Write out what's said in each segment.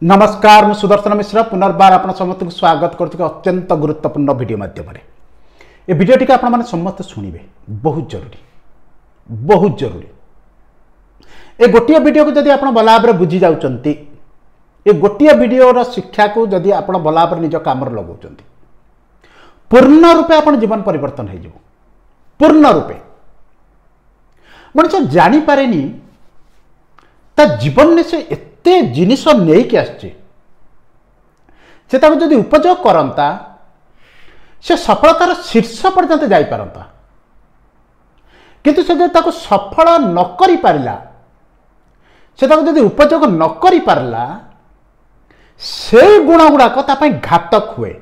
नमस्कार मु सुदर्शन मिश्र पुनर्बार आप समस्त को स्वागत कर अत्यंत गुरुत्वपूर्ण वीडियो माध्यम ये वीडियो टी आप समस्त शुणे बहुत जरूरी ये गोटे वीडियो को जदि आप भल भाव बुझी जाऊँच ये गोटे वीडियो शिक्षा को जदि आप भल भाव निज कम लगे पूर्ण रूपे आप जीवन परिवर्तन हो पूर्ण रूपे मनुष्य जापारे जीवन में से एते जिनिस नहीं आसछि से जदि उपयोग करता से सफलतार शीर्ष पर्यंत जाई पारंता किंतु से जब सफल न करि पारिला से जदि उपयोग न करि पारला से गुण गुड़ाक तापाई घातक हुए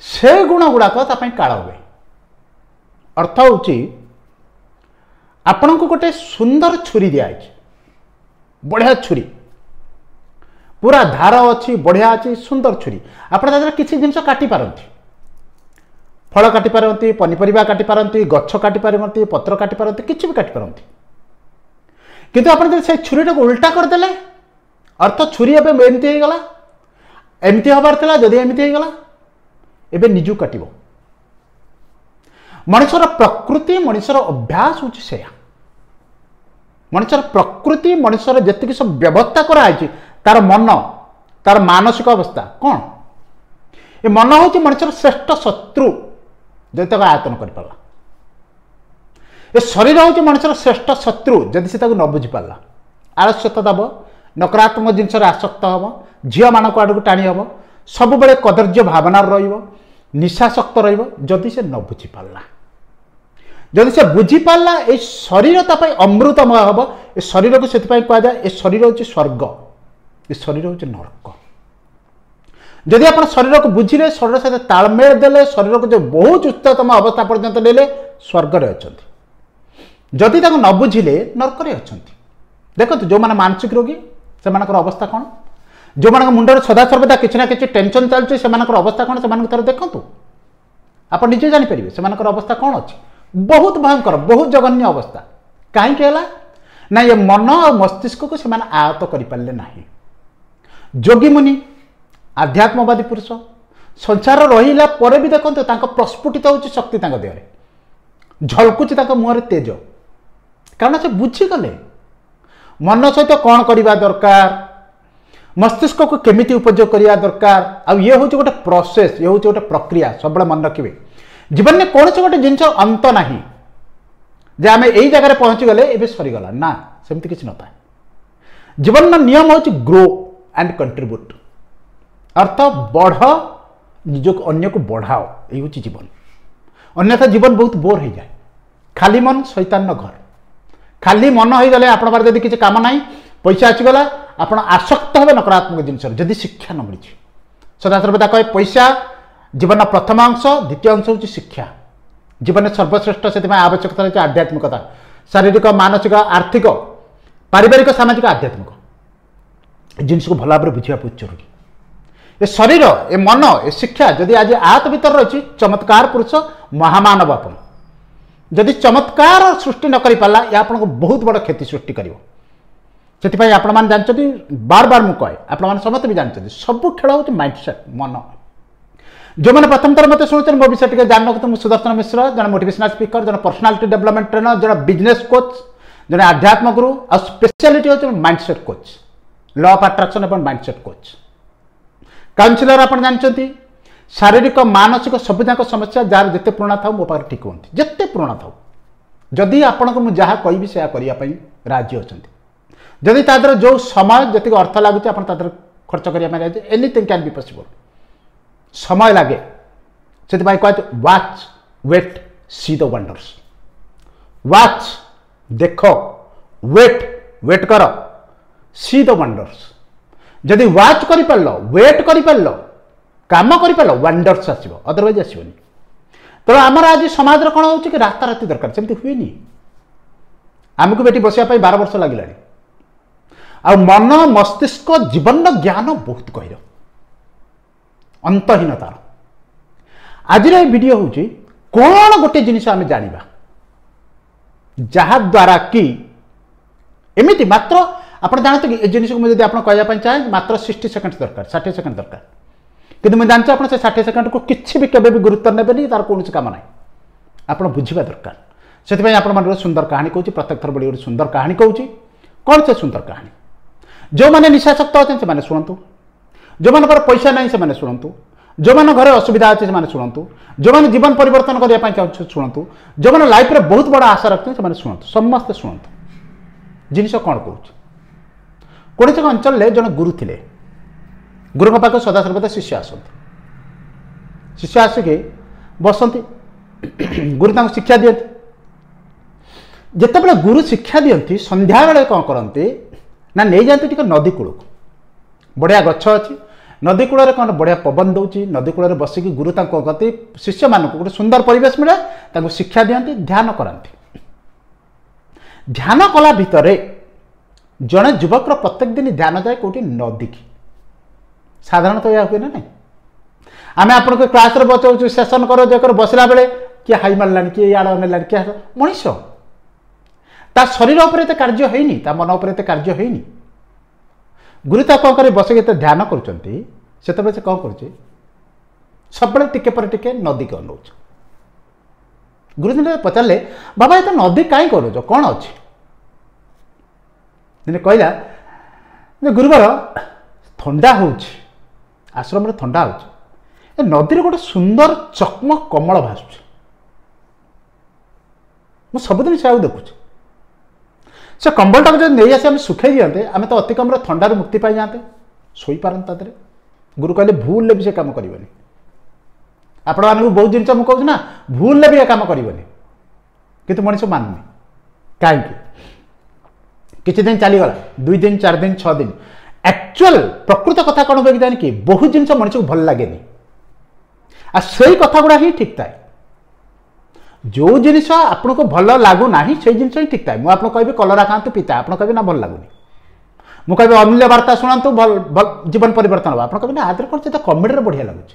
से गुण गुड़ाक तापाई काल हुए अर्थ होची आपन को गोटे सुंदर छुरी दिया बढ़िया छुरी पूरा धार अच्छी बढ़िया अच्छी सुंदर छुरी आपड़ किसी जिनस काटी पारती फल काटी पारती पनीपरिया काटी पारती गछ काटी पारती पत्र काटी पारती किसी भी काटी पारती किंतु आप से छुरी को उल्टा करदे अर्थ छुरी एवं एमती हो गला एमती हबार था जदि एमती हो गला एवं निजु काट मनुष्यर प्रकृति मनुष्यर अभ्यास हूँ से मनुष्यर प्रकृति मनुष्यर जी सब व्यवस्था कराई तार मन तार मानसिक अवस्था कौन ये मन हूँ मनुष्यर श्रेष्ठ शत्रु जब तक आयतन कर पाला ये शरीर हूँ मनुष्यर श्रेष्ठ शत्रु जदि से न बुझी पाला आलस्यता दब नकारात्मक जिनस आसक्त हम झील मान आड़ टाणी हम सब बड़े कदर्य भावना निशाशक्त रदि से न बुझी पाला जदि से बुझी पाला ये शरीर अमृतमय हम ये शरीर को से कह जाए ये शरीर हूँ स्वर्ग ये शरीर हूँ नरक जदि आप शरीर को बुझे शरीर सहित तालमेल देले शरीर को जो बहुत उच्चतम अवस्था पर्यंत ले स्वर्ग अच्छा जदि न बुझिले नरक अच्छा देखो जो मैंने मानसिक रोगी से अवस्था कौन जो मान मुंडर सदासर्वदा किसी ना कि टेंशन चलती से अवस्था कौन से थोड़े देखु आप निजे जानीपर से अवस्था कौन अच्छी बहुत भयंकर बहुत जघन्य अवस्था कहीं ना ये मन और मस्तिष्क को से आयत्त करें ना जोगी मुनि आध्यात्मवादी पुरुष संसार रहा पर भी देखते प्रस्फुटित हो शक्ति देह झलकुची मुहर तेज कारण से बुझीगले मन सहित कौन करवा दरकार मस्तिष्क को केमिति उपयोग करवा दरकार आ ये हूँ गोटे प्रोसेस ये हूँ गोटे प्रक्रिया सब मन रखिए जीवन में कौन से गोटे जिनस अंत ना जे आम यही जगह पहुंची गले ए सरीगला ना सेमती किसी नता जीवन में नियम हूँ ग्रो एंड कंट्रीब्यूट अर्थ बढ़ निज अन्य को बढ़ाओ यही हूँ जीवन अन्यथा जीवन बहुत बोर हो जाए खाली मन शैतान घर खाली मन हो गले आप किसी काम ना पैसा आसीगला आप आसक्त हे नकारात्मक जिनस जदि शिक्षा न मिली सदासर्वदा कहे पैसा जीवन प्रथम अंश द्वितीय अंश हूँ शिक्षा जीवन में सर्वश्रेष्ठ से आवश्यकता रही आध्यात्मिकता शारीरिक मानसिक आर्थिक पारिवारिक सामाजिक आध्यात्मिक जिनस को भल भाव बुझा बहुत जरूरी ये शरीर ये मन ये शिक्षा जदि आज आयत भीतर रही चमत्कार पुरुष महामानव आप जदि चमत्कार सृष्टि न पाला या आपको बहुत बड़ क्षति सृष्टि कर से आपण मैंने जानते बार बार मुझे कहे आपण समस्त भी जानते सब खेल हूँ माइंडसेट मन जो मैंने प्रथम थर मत शुणुचे मो विषय टे जान रखते मुझे सुदर्शन मिश्र जन मोटिवेशनल स्पीकर जन पर्सनालिटी डेवलपमेंट ट्रेनर जन बिजनेस कोच जन आध्यात्म गुरु आ स्पेशलिटी हूँ mindset coach law of attraction और माइंडसेट कोच काउंसिलर आप जानते शारीरिक मानसिक सबुजाक समस्या जार जिते पुराणा था मो पाखे ठीक हूँ जिते पुराणा था जदि आपन को मुझे जहाँ कहि से करने राजी अच्छा जदि तादर जो समय जी अर्थ लगुच आप खर्च करने राजी एनीथिंग कैन बी पॉसिबल समय लगे से कहते watch wait see the wonders watch देख वेट वेट कर सी द वंडर्स जदि वाच कर वेट कर काम कर वंडर्स आसो अदरवाइज आसोनी तेणु आमर आज समाज कौन हो कि रास्ता राति दरकार सेमती हुए आमको बेटी बसापी 12 वर्ष लगे आ मन मस्तिष्क जीवन ज्ञान बहुत गहर अंतहीनतार आज वीडियो हूँ कौन गोटे जिनिस आम जाना जहाद्वारा कि एमती मात्र ଆପଣ ଜାଣନ୍ତି କି ଏ ଜିନିଷକୁ ମୁଁ ଯଦି ଆପଣ କହିବା ପାଇଁ ଚାହେଁ ମାତ୍ର 60 ସେକେଣ୍ଡ ଦରକାର 60 ସେକେଣ୍ଡ ଦରକାର କିନ୍ତୁ ମୁଁ ଜାଣିଛି ଆପଣ ସେ 60 ସେକେଣ୍ଡକୁ କିଛି ବି କେବେ ବି ଗୁରୁତ୍ୱ ନେବେନି ତାର କୌଣସି କାମ ନାହିଁ ଆପଣ ବୁଝିବା ଦରକାର ସେଥିପାଇଁ ଆପଣମାନେ ଗୋଟେ ସୁନ୍ଦର କାହାଣୀ କହୁଛି ପ୍ରତ୍ୟେକ ଥର ବଳି ଗୋଟେ ସୁନ୍ଦର କାହାଣୀ କହୁଛି କ'ଣ ସେ ସୁନ୍ଦର କାହାଣୀ ଯେଉଁମାନେ ନିଶାସକ୍ତ ଅଛନ୍ତି ସେମାନେ ଶୁଣନ୍ତୁ ଯେଉଁମାନଙ୍କର ପଇସା ନାହିଁ ସେମାନେ ଶୁଣନ୍ତୁ ଯେଉଁମାନେ ଘରେ ଅସୁବିଧା ଅଛି ସେମାନେ ଶୁଣନ୍ତୁ ଯେଉଁମାନେ ଜୀବନ ପରିବର୍ତ୍ତନ କରିବା ପାଇଁ ଚାହୁଁଛନ୍ତି ଶୁଣନ୍ତୁ ଯେଉଁମାନେ ଲାଇଫରେ ବହୁତ ବଡ଼ ଆଶା ରଖୁଛନ୍ତି ସେମାନେ ଶୁଣନ୍ତୁ ସମସ୍ତେ ଶୁଣନ୍ତୁ ଜିନିଷ କ'ଣ କହୁଛି କୌଣସି ଏକ ଅଞ୍ଚଳରେ ଜଣେ ଗୁରୁ ଥିଲେ ଗୁରୁଙ୍କ ପାଖକୁ ସଦାସର୍ବଦା ଶିଷ୍ୟ ଆସନ୍ତି ଶିଷ୍ୟ ଆସିକି ବସନ୍ତି ଗୁରୁ ତାଙ୍କୁ ଶିକ୍ଷା ଦିଅନ୍ତି ଯେତେବେଳେ ଗୁରୁ ଶିକ୍ଷା ଦିଅନ୍ତି ସନ୍ଧ୍ୟାବେଳେ କ'ଣ କରନ୍ତି ନା ନେଇଯାଆନ୍ତି ଟିକେ ନଦୀ କୂଳକୁ ବଢ଼ିଆ ଗଛ ଅଛି ନଦୀ କୂଳରେ କ'ଣ ବଢ଼ିଆ ପବନ ଦେଉଛି ନଦୀ କୂଳରେ ବସିକି ଗୁରୁ ତାଙ୍କୁ କ'ଣ କରନ୍ତି ଶିଷ୍ୟମାନଙ୍କୁ ଗୋଟେ ସୁନ୍ଦର ପରିବେଶ ମିଳେ ତାଙ୍କୁ ଶିକ୍ଷା ଦିଅନ୍ତି ଧ୍ୟାନ କରାନ୍ତି ଧ୍ୟାନ କଲା ଭିତରେ ଜଣେ ଯୁବକର ପ୍ରତ୍ୟେକ ଦିନ ଧ୍ୟାନ ଯାଏ କେଉଁଠି ନଦୀକି ସାଧାରଣତଃ ଏହା ହୁଏ ନା ନାହିଁ ଆମେ ଆପଣଙ୍କୁ କ୍ଲାସ୍ରେ ବଚାଉଛୁ ସେସନ୍ କର ଯେ କର ବସିଲା ବେଳେ କିଏ ହାଇ ମାରିଲାଣି କିଏ ଇଆଡ଼ ନେଲାଣି କିଏ ମଣିଷ ତା ଶରୀର ଉପରେ ଏତେ କାର୍ଯ୍ୟ ହେଇନି ତା ମନ ଉପରେ ଏତେ କାର୍ଯ୍ୟ ହେଇନି ଗୁରୁ ତା କ'ଣ କରି ବସିକି ଏତେ ଧ୍ୟାନ କରୁଛନ୍ତି ସେତେବେଳେ ସେ କ'ଣ କରୁଛି ସବୁବେଳେ ଟିକେ ପରେ ଟିକେ ନଦୀକି ଅନଉଛି ଗୁରୁ ଦିନେ ପଚାରିଲେ ବାବା ଏତେ ନଦୀ କାହିଁ କରୁଛ କ'ଣ ଅଛି ଦିନେ କହିଲା ଯେ ଗୁରୁବାର ଥଣ୍ଡା ହେଉଛି ଆଶ୍ରମରେ ଥଣ୍ଡା ହେଉଛି ଏ ନଦୀରେ ଗୋଟେ ସୁନ୍ଦର ଚକମକ କମଳ ଭାସୁଛି ମୁଁ ସବୁଦିନ ସେଆକୁ ଦେଖୁଛି ସେ କମ୍ବଳଟାକୁ ଯଦି ନେଇ ଆସି ଆମେ ଶୁଖେଇ ଦିଅନ୍ତେ ଆମେ ତ ଅତି କମରେ ଥଣ୍ଡାରୁ ମୁକ୍ତି ପାଇଯାଆନ୍ତେ ଶୋଇପାରନ୍ତେ ତା ଦେହରେ ଗୁରୁ କହିଲେ ଭୁଲରେ ବି ସେ କାମ କରିବନି ଆପଣମାନଙ୍କୁ ବହୁତ ଜିନିଷ ମୁଁ କହୁଛି ନା ଭୁଲରେ ବି ଏ କାମ କରିବନି କିନ୍ତୁ ମଣିଷ ମାନୁନି କାହିଁକି କିଛି ଦିନ ଚାଲିଗଲା 2 ଦିନ 4 ଦିନ 6 ଦିନ ଆକ୍ଚୁଆଲ ପ୍ରକୃତ କଥା କ'ଣ ହୁଏ କି ଜାଣିକି ବହୁତ ଜିନିଷ ମଣିଷକୁ ଭଲ ଲାଗେନି ଆଉ ସେଇ କଥା ଗୁଡ଼ା ହିଁ ଠିକ୍ ଥାଏ जो जिनिस आपको भल लगुना से जिन ही ठीक था मुझे आपको कहि कलरा खातु पिता आप कहे ना भल लगुनि मुझे कह अमूल्य वार्ता शुणु भल जीवन परिवर्तन हम आप कहे ना आदर कौन से कमेडी बढ़िया लगुच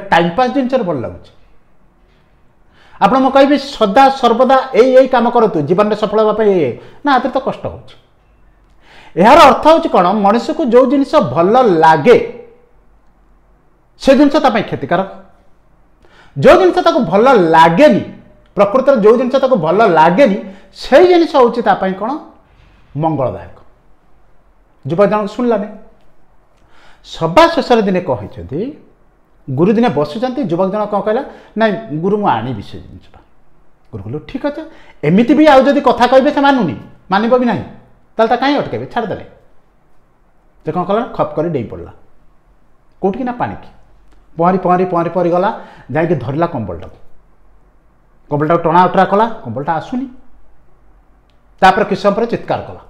टाइम पास जिन भल लगुच आप कहि सदा सर्वदा यही काम करूँ जीवन में सफल होगापी ना आदर तो कष्ट हो यार अर्थ हूँ कौन मनुष्य को जो जिनिस भल लगे से जिन क्षतिकारक जो जिन भल लगे प्रकृत जो जिन भल लगे से जिनिस हूँ कौन मंगलदायक युवक जन शुणलानी सभा शेष दिने कहते गुरु दिने बसुँच युवक जन कौन कहला ना गुरु मुझे आनी से जिनसा गुरु कहलु ठीक अच्छे एमती भी आज कथा कहे से मानुनी मानव भी ना ताल कहीं अटके छाड़दे से कौन कला खप कर डे पड़ा कौटी ना पानी की पहरी पहरी पहरी पहरी गला जाकि धरला कंबलटा टणा उटरा कला कंबलटा आसुनी तापर किस समय चित्कार कला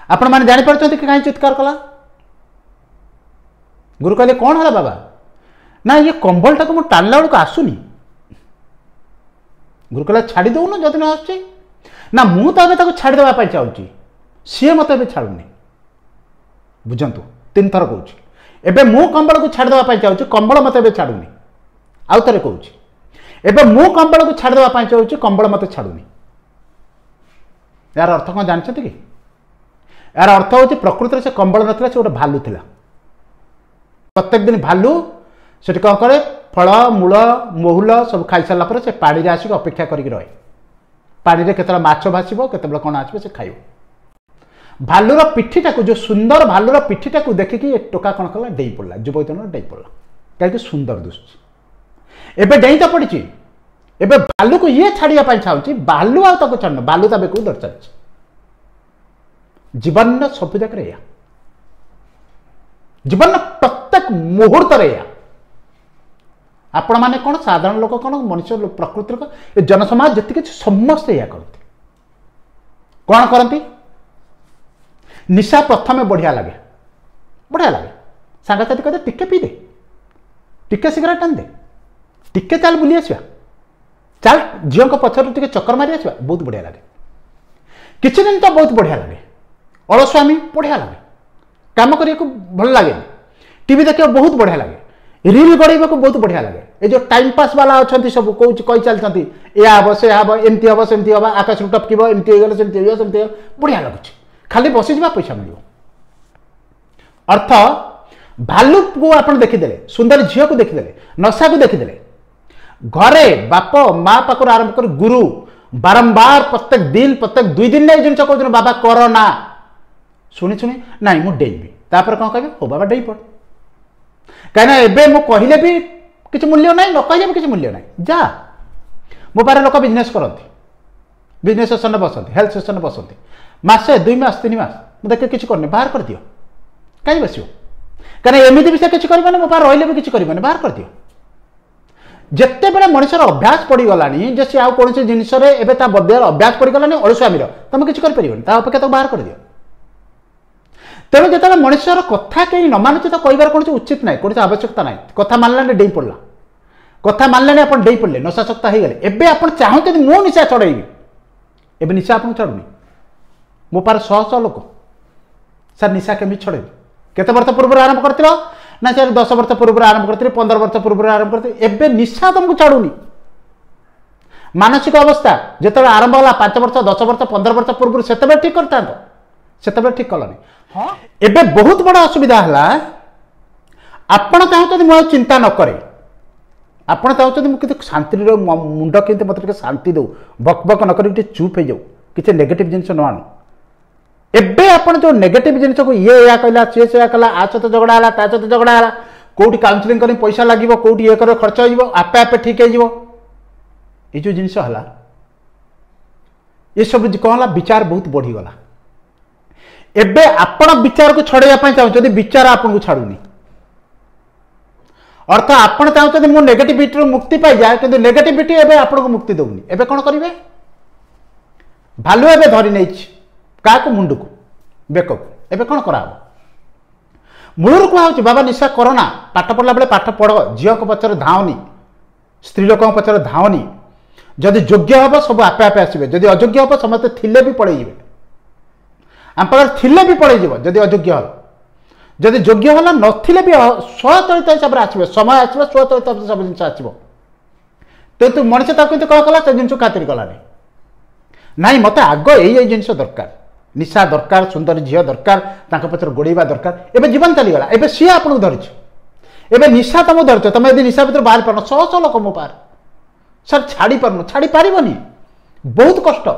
आपण मैंने जापर कि कहीं चित्कार कला गुरु कहले कौन है बाबा ना ये कंबलटा को मुझे टाणला बेलू आसुनी गुरु कहला छाड़ी दौन जदि न आस ना मुझे छाड़देवाई चाहूँगी सी मत छाड़ूनी बुझंतु 3 थर कहूँ एबे मु कंबल को छाड़देवाई चाहूँगी कंबल मत छाड़ूनी आउ थे कहूँ एबे मु कंबल को छाड़देवाई चाहूँगी कंबल मत छाड़ूनी यार अर्थ कौन जानते कि यार अर्थ हूँ प्रकृति से कंबल नाला से गोटे भालू था प्रत्येक दिन भालू से कौन करे फल मूल महुल सब खाई सारा से पानी आसिक अपेक्षा करके रहे पानी केतला माछ भाषब केतला कौन आसो से खाइब भालुर पिठीटा जो सुंदर भालुर पिठीटा देखिकी टोका कौन कला डे पड़ा युवक जन डे पड़ा कहीं सुंदर दुसुची एबे डे तो पड़ी एबे भालू को ये छाड़िया चाहूँगी भालू आगे छाड़ भालू ता बेक दर चलती जीवन सब जगह जीवन प्रत्येक मुहूर्त आपण मैंने कौन साधारण लोक कौन मनुष्य प्रकृति जनसमाज जी समस्ते या करती कौन करती निशा प्रथम बढ़िया लगे सांगसाथी कहते टिके पी दे टिके सिगरेट टान दे टिके चल बुली आसवा चल झील पछर टिके चक्कर मारी आसवा बहुत बढ़िया लगे किसी दिन तो बहुत बढ़िया लगे अलस्वामी बढ़िया लगे काम करने को भल लगे टीवी देखा बहुत बढ़िया लगे रील गड़ेबा को बहुत बढ़िया लगे ये जो टाइम पास वाला अच्छा सब कही चलती या हम से हम एमती हम सेमती हम आकाश टपक एमती सेमती बढ़िया लगुच खाली बसीजा पैसा मिल अर्थ भालू को आप देखीदे सुंदर झील को देखीदे नशा को देखीदे घरे बाप माँ पाखर आरंभ कर गुरु बारंबार प्रत्येक दिन प्रत्येक 2 दिन जिन कहते बाबा कर ना शुणी शुणी ना मुझे डेइबी तापर कौन कहे हो बाबा डेई पड़ कहीं एवं मुझे कहले भी किसी मूल्य ना न कहले भी किसी मूल्य ना जा मो पारे लोक बिजनेस करती बिजनेस सेसन बसती हेल्थ सेसन बसती मसे 2 मास 3 मास मुझे देखे किसी करनी बाहर कर दियो कहीं बस कहीं एमती भी से किसी कर मो पार रही भी किसी कर बाहर कर दियो जिते बड़े मनुष्यर अभ्यास पड़गला जे सी आउ कौन जिनस बदल अभ्यास पड़गला अलुआमीर तुम किसी अपेक्षा तो बाहर कर दियो तेणु जो मनुष्यर कथा कहीं न मानुचे तो कह कौन उचित ना कौन आवश्यकता ना कथा मानला डेई पड़ा कथा मानले आप डेई पड़े नशाशक्ता हो गले एवं आप चाहते मो निशा चढ़ेबी एवं निशा आपको चढ़ुनी मो पार शह शह लोक सर निशा केमी छड़ेबी केते वर्ष पूर्व आरंभ कर ना सर 10 वर्ष पूर्व आरंभ करते 15 वर्ष पूर्व आरंभ करते एवं निशा तुमको छाड़ुनी मानसिक अवस्था जो आरंभ है 5 वर्ष 10 वर्ष 15 वर्ष पूर्व से ठीक करता से ठीक कलनि हाँ एवं बहुत बड़ा असुविधा है आपण चाहते मुझे चिंता न करे आप चाहते मुझे शांति मुंड के मतलब शांति दो बक बक नक चुप हो जाऊ किसी नेगेटिव जिन न आणु एबे आपण जो नेगेटिव जिन को ये या कहला सी से कला आ सहित झगड़ा है ता सहित झगड़ा है कौटी काउंसलिंग कर पैसा लगे कौटी ये कर खर्च हो आपे आपे ठीक हो जो जिनस है ये सब कौन है विचार बहुत बढ़ीगला एबे आपण विचार को छड़ाई चाहते विचार आपको छाड़ुनी अर्थ आपण चाहते मो नेगेटिविटी मुक्ति पाई जाए कि नेगेटिविटी एबे आपको मुक्ति दौनी एबे कौन करेंगे भालू एबे धरी नहीं क्या मुंड को बेक को एबे कौन करा मूलर कहुच्छी बाबा निशा करना पाठ पढ़ला बेले पाठ पढ़ झील को पचर धावनी स्त्री लोक पचर धावनी जदि योग्य हम सब आपे आपे आसवे जदि अयोग्य हम समस्त थिले भी पड़े आम पाखे थिले भी पड़े जदि अयोग्य हम जदि योग्य है नथिले भी स्वचलित हिसाब से आसवे समय आसवे स्वचलित सब जिन आसो तो मनीष कह कला से जिन खातिर गलानी ना मत आग यही जिन दरकार निशा दरकार सुंदर झील दरकार पचर गोड़ेवा दरकार एवं जीवन चलीगला एवं सी आपको धरी एवं निशा तुम धरच तुम यदि निशा भर बाहर पार शह शह लोक मो पार सर छाड़ी पार छाड़ी पारनी बहुत कष्ट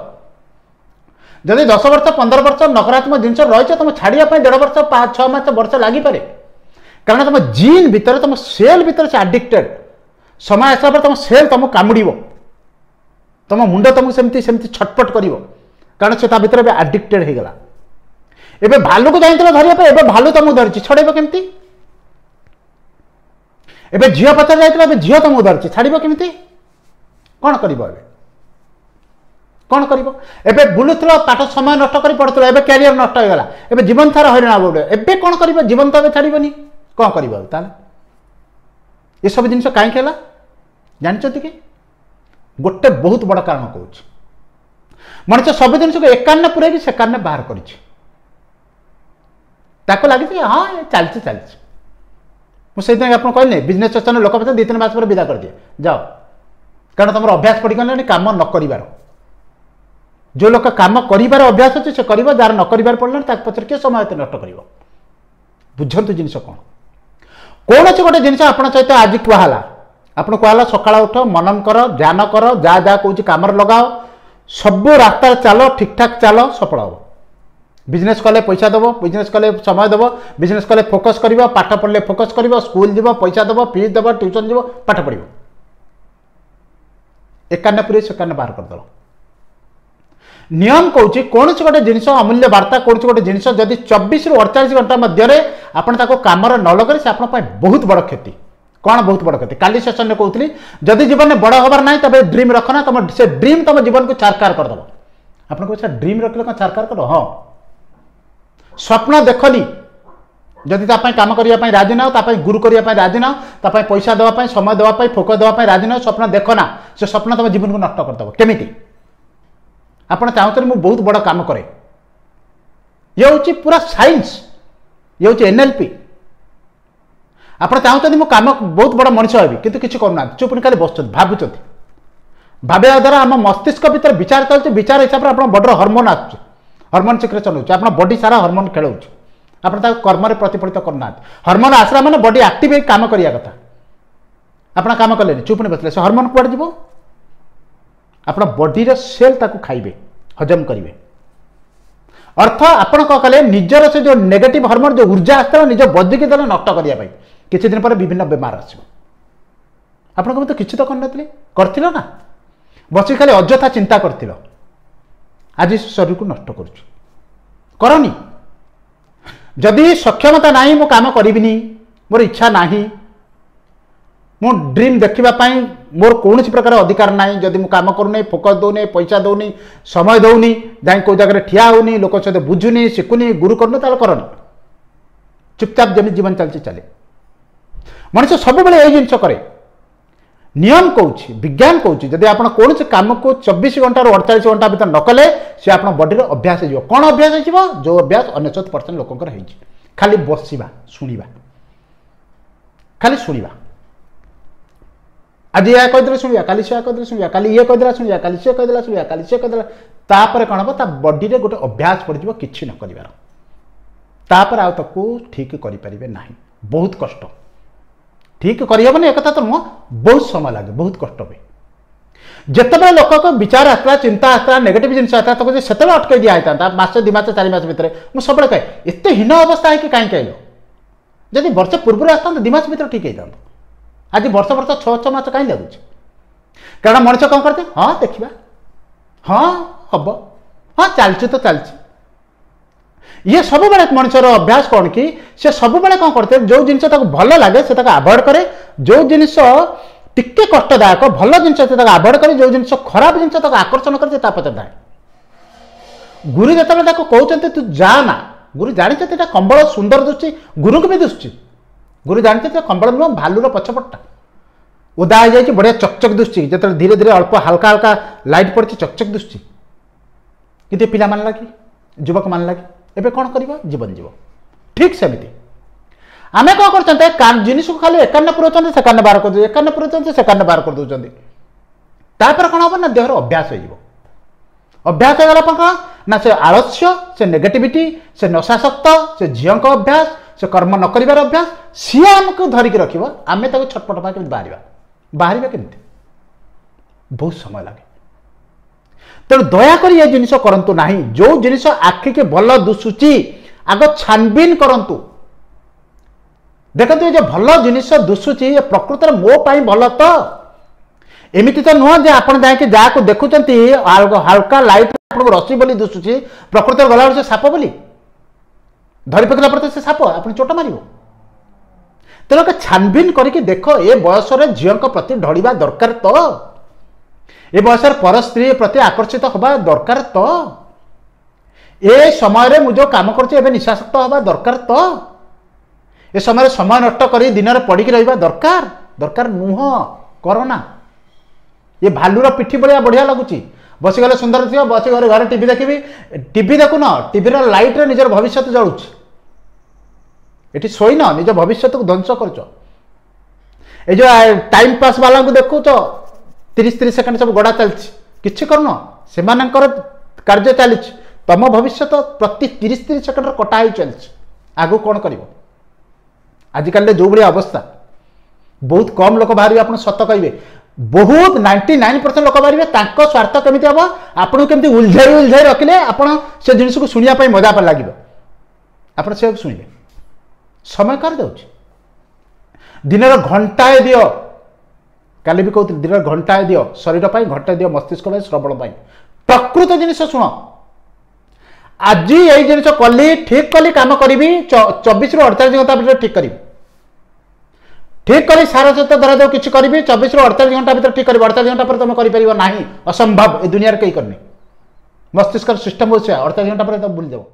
जदि 10 वर्ष 15 वर्ष नकारात्मक जिन रही तुम छाड़िया 1.5 वर्ष 5-6 मास वर्ष लगिपे कारण तुम जीन भितर तुम सेल भितर से आडिक्टेड समय आसा तुम सेल तुमको कामुड़ तुम मुंड तुमको सेमती छटपट कर कारण से भितर आडिक्टेड हो गला एबे भालू को जाइए धरिया एबे भालू तुमको धरी छड़ेब केमती एबे झील पचार जाइए झील तुमको धरी छाड़ केमती कौन कर कौन कर बुलूल पाठ समय नष्ट कर पड़ूल एवं क्यारियर नष्ट हो गला एवं जीवन सारा हईराण एवं कौन कर जीवन तो छाड़बनी कौन कर ये सब जिन कहीं जानते कि गोटे बहुत बड़ कारण कौन मनुष्य सब जिन को एकान पूरे से कान बाहर कर लगे हाँ चलती चलती मुझे आप कहले बिजनेस सेसन लोक पचार 2-3 मास पर विदा कर दिए जाओ कारण तुम अभ्यास पड़गला कम न कर जो लोक कम कर अभ्यास अच्छे से कर जार न कर पड़ना पचर किए समय नष्ट कर बुझंतु जिन कौन कौन से गोटे जिन आप सहित आज कहला आपको कहला सकाल उठ मनन कर ध्यान कर जहाँ जहाँ कौन कम लगाओ सब रास्ता चलो ठीक ठाक चलो सफल हम बिजनेस कले पैसा दब बिजनेस कले समय दब बिजनेस कले फोकस कर पाठ पढ़ले फोकस कर स्कूल जीव पैसा दब फीस दब ट्यूशन जीव पाठ पढ़ एकान पूरे से कान बाहर करदेव नियम कौच कौन से गोटे जिन अमूल्य वार्ता कौन से गोटे जिनस जदि 24 ରୁ 48 घंटा मध्य आपड़ कम न लगे से आप बहुत बड़ क्षति कौन बहुत बड़ क्षति काली सेसन में कहती जदि जीवन में बड़ हबार ना तब ड्रीम रखना तुम से ड्रीम तुम जीवन को चारकार करदेव आपको ड्रीम रखिले कौन चारकार कर हाँ स्वप्न देखनी जदि कम करने राजी ना गुरु करने राजी ना पैसा देवाई समय देवाई फोकस देवाई राजी ना स्वप्न देखना से स्वप्न तुम जीवन को नष्ट करदेव केमी आप चाहते मुझे बहुत बड़ काम करे ये हूँ पूरा साइंस ये हूँ एनएलपी आप चाहते मुझे कम बहुत बड़ मनीष हेबी किंतु किसी करना चुप खाली बस भावुं भाविया द्वारा आम मस्तिष्क भीतर विचार चलते विचार हिसाब से आप बड़ हर्मोन आस हर्मोन सिक्रेशन होची आपन बॉडी सारा हर्मोन खेलौची आपन ता कर्म रे प्रतिफलित करना हर्मोन आसरा माने बॉडी एक्टिव हे काम करिया कथा आपन काम कले चुप ने बसले से हर्मोन कुआड जीवो आपन बॉडी रे सेल ताकू खाइबे हजम करिवे अर्थ आपन को कले निजर से जो नेगेटिव हार्मोन जो ऊर्जा आस्ता निज बॉडी के दल नष्ट करिया भाई किछि दिन पर विभिन्न बीमार आसीबो आपन को तो किछि तो करनतले करथिलो ना बसी खाली अजथा चिंता करथिलो आज शरीर को नष्ट करूछु करनी जदि सक्षमता नाही मो काम करिबिनी मोर इच्छा नाही मो ड्रीम देखिबा पई मोर कोनोसी प्रकार अधिकार नाही जदि मो काम करूनी फोकस दउनी पैसा दउनी समय दउनी जाई को जगह ठिया होनी लोक सहित बुझुनी शिखुनी गुरु करनी ताल करनी चुपचाप जमी जीवन चलती चले मनुष्य सब बेले ए जिनस करे नियम कहूँ विज्ञान कहूँ जदि आप कौन कम को 24 घंटा 48 घंटा भर न कले सी आप बॉडी अभ्यास हो कौन अभ्यास हो जो अभ्यास 99% लोकंर खाली बसवा शुणा खाली शुणा आज यह कहीदे शुणा काली से कहीदे शुणा काली ये कहीदे शुणा काली से कहीदे शुणा काली से कहीदे तापर कौन हम बॉडी रे गोटे अभ्यास पड़ कि न कर तापर आ ठीक करें ना बहुत कष्ट ठीक करहबनी एक तो नुह बहुत समय लगे बहुत कष्ट हुए जिते लोक को विचार आसला चिंता आसला नेगेटिव जिन आता से अटकई दिखाता मस 2 मास 4 मास भितर मुझे सब कहे एत हीन अवस्था है कि कहीं कहल जदि वर्ष पूर्व आसता 2 मास भर ठीक होता आज वर्ष वर्ष 6 मास कहीं लगुच कारण मनुष्य कौन करते हाँ देखा हाँ हम हाँ चलती तो चलती ये सब बड़े मनुष्यर अभ्यास कौन कि से सब बड़े कौन करते जो जिन भल लगे से अवॉइड करे जो जिन टिके कष्टदायक भल जिन अवॉइड करे जो जिन खराब जिन आकर्षण करे पचर जाए गुरु जिते कहते तू जा ना गुरु जानते कंबल सुंदर दुष्टि गुरु को भी दुष्टि गुरु जानते कंबल नुह भालुर पछपटा उदा हो जाए बढ़िया चकचक दुष्टि जो धीरे धीरे अल्प हल्का हल्का लाइट पड़ी चकचक दुष्टि कि पिला मान लगे युवक मान लगे एबे कौन कर जीवन जीव ठीक सेमती आम कौन कर जिनिस को खाली एकान्न पुराउन से कान बाहर कर एकान्न पुराउन से कान बाहर कर दूसर कौन हम ना देहर अभ्यास हो अभ्यास होगा कौन ना से आलस्य से नेगेटिविटी से नशाशक्त से झील अभ्यास से कर्म न कर अभ्यास सी आमको धरिकी रख आम छटपट के बाहर बाहर केमती बहुत समय लगे तेणु दयाकोरी ये जिनिस करंतु नाही जो जिनिस आखि के भल दुसुची आग छानबीन करंतु देखते जो भल जिनिस दुसुची ये प्रकृत मो पाई भल तो एमिति तो नुह जे आपण जाके जा को देखुचंती हल्का लाइट आपको रसी बोली दुसुची प्रकृत गला से साप बोली धरी पकड़ा पड़ते से साप आप चोट मार तेणु छानबीन करके देख ए बयस झील प्रति ढलिबा दरकार तो ए बयस पर स्त्री प्रति आकर्षित हवा दरकार तो ए समय मुझे काम कर निशाशक्त हवा दरकार तो ए समय नष्ट कर दिन में पड़ी रहा दरकार दरकार नुह करना ये भालुर पिठी बढ़िया बढ़िया लगुच बसीगले सुंदर थी बस घर टीवी देखी टीवी देखुन टीवी लाइट रे निजर भविष्य जलुच ये शोन निज भविष्य को ध्वंस कर जो टाइम पास वाला को देखुच 30-30 सेकंड सब गड़ा चलती किसी करन से कार्य चली तुम भविष्य तो प्रति 30-30 सेकंड कटा ही चलती आगु कौन कर आजिकल जो भाई अवस्था बहुत कम लोक बाहर आप सत कहे बहुत 99% लोक बाहर स्वार्थ केमी हम आपको केमी उलझाई उलझाई रखिले आप से जिन को शुणापी मजा पर लगे आप शुणे समय कर दे दिन घंटाए दियो काली भी कहते दिन घंटाए दियो शरीर पर घंटाए दियो मस्तिष्क श्रवण प्रकृत जिनिस शुण आज यही जिनिस कली ठीक कली काम करी 24 ରୁ 48 घंटा भर ठीक करी ठीक करी सारा सहित धरा जाऊ किसी करी 24 ରୁ 48 घंटा भर ठीक करी 48 घंटा पर तुम कर असंभव ए दुनिया कहीं करनी मस्तिष्क सिस्टम हो 48 घंटा पर तुम भूल जाओ।